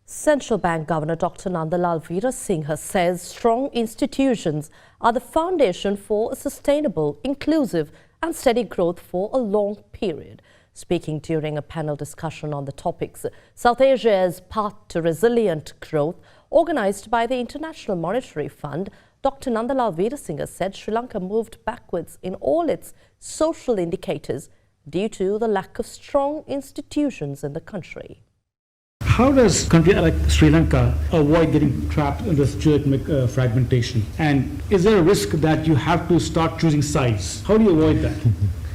Central Bank Governor Dr. Nandalal Veerasinghe says strong institutions are the foundation for a sustainable, inclusive and steady growth for a long period. Speaking during a panel discussion on the topics South Asia's path to resilient growth, organized by the International Monetary Fund, Dr. Nandalal Veerasinghe said Sri Lanka moved backwards in all its social indicators due to the lack of strong institutions in the country. How does a country like Sri Lanka avoid getting trapped in this geoeconomic fragmentation? And is there a risk that you have to start choosing sides? How do you avoid that?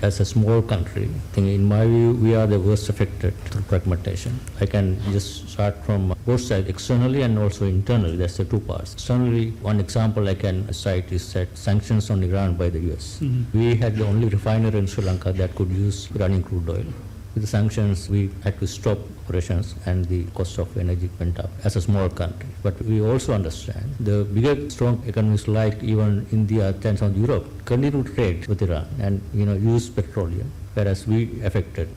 As a small country, I think in my view, we are the worst affected through fragmentation. I can just start from both sides, externally and also internally. That's the two parts. Externally, one example I can cite is that sanctions on Iran by the US. We had the only refinery in Sri Lanka that could use Iranian crude oil. With the sanctions, we had to stop operations and the cost of energy went up as a small country. But we also understand the bigger, strong economies like even India and South Europe continue to trade with Iran and use petroleum. Whereas we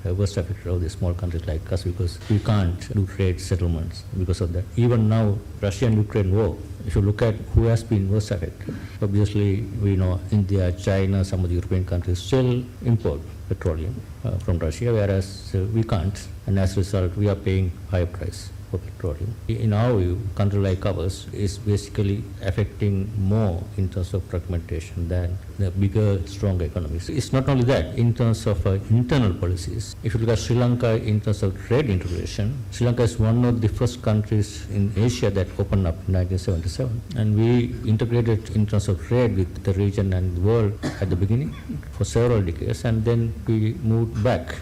worst affected all these small countries like us because we can't do trade settlements because of that. Even now, Russia and Ukraine war, if you look at who has been worst affected, obviously we know India, China, some of the European countries still import petroleum from Russia, whereas we can't. And as a result, we are paying higher price for petroleum. In our view, a country like ours is basically affecting more in terms of fragmentation than the bigger, stronger economies. It's not only that, in terms of internal policies. If you look at Sri Lanka in terms of trade integration, Sri Lanka is one of the first countries in Asia that opened up in 1977. And we integrated in terms of trade with the region and the world at the beginning for several decades, and then we moved back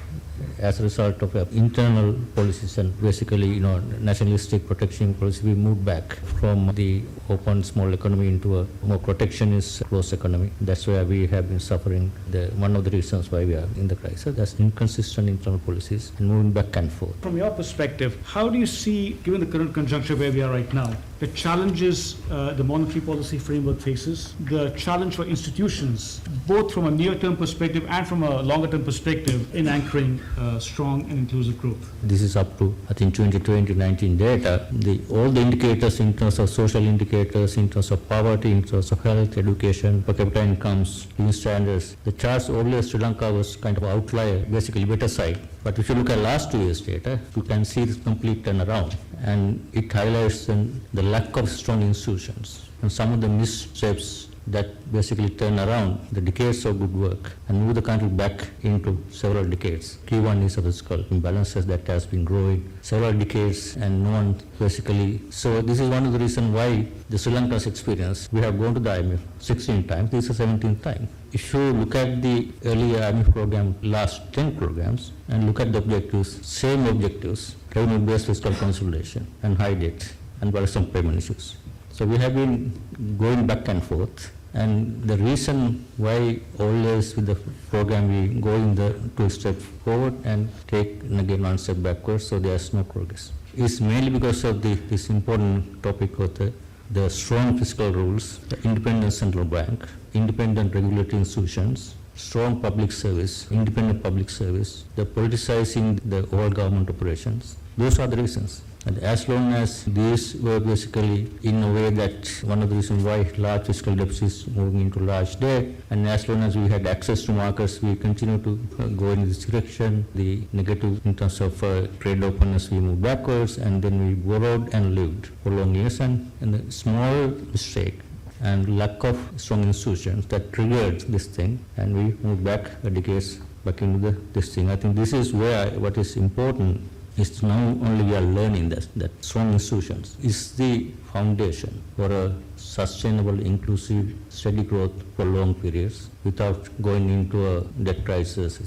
as a result of internal policies and basically, nationalistic protection policy. We moved back from the open small economy into a more protectionist closed economy. That's why we have been suffering. One of the reasons why we are in the crisis. That's inconsistent internal policies and moving back and forth. From your perspective, how do you see, given the current conjuncture where we are right now, the challenges the monetary policy framework faces, the challenge for institutions, both from a near-term perspective and from a longer-term perspective in anchoring strong and inclusive growth? This is up to, I think, 2020-19 data. All the indicators in terms of social indicators, in terms of poverty, in terms of health, education, per capita incomes, living standards. The charts earlier, Sri Lanka was kind of outlier, basically better side. But if you look at last 2 years' data, you can see this complete turnaround. And it highlights the lack of strong institutions and some of the missteps that basically turn around the decades of good work and move the country back into several decades. Key one is a fiscal imbalances that has been growing several decades and no one basically. So this is one of the reasons why the Sri Lanka's experience, we have gone to the IMF 16 times, this is the 17th time. If you look at the earlier IMF program, last 10 programs, and look at the objectives, same objectives, revenue-based fiscal consolidation and high debt and some payment issues. So we have been going back and forth. And the reason why always with the program we go in the 2 steps forward and take again 1 step backwards, so there's no progress. It's mainly because of this important topic of the strong fiscal rules, the independent central bank, independent regulatory institutions, strong public service, independent public service, the politicizing the all government operations. Those are the reasons. And as long as these were basically in a way that one of the reasons why large fiscal deficit is moving into large debt, and as long as we had access to markets, we continue to go in this direction. The negative in terms of trade openness, we moved backwards, and then we borrowed and lived for long years, and the small mistake and lack of strong institutions that triggered this thing, and we moved back a decades back into this thing. I think this is where what is important is now only we are learning that strong institutions is the foundation for a sustainable, inclusive, steady growth for long periods without going into a debt crisis,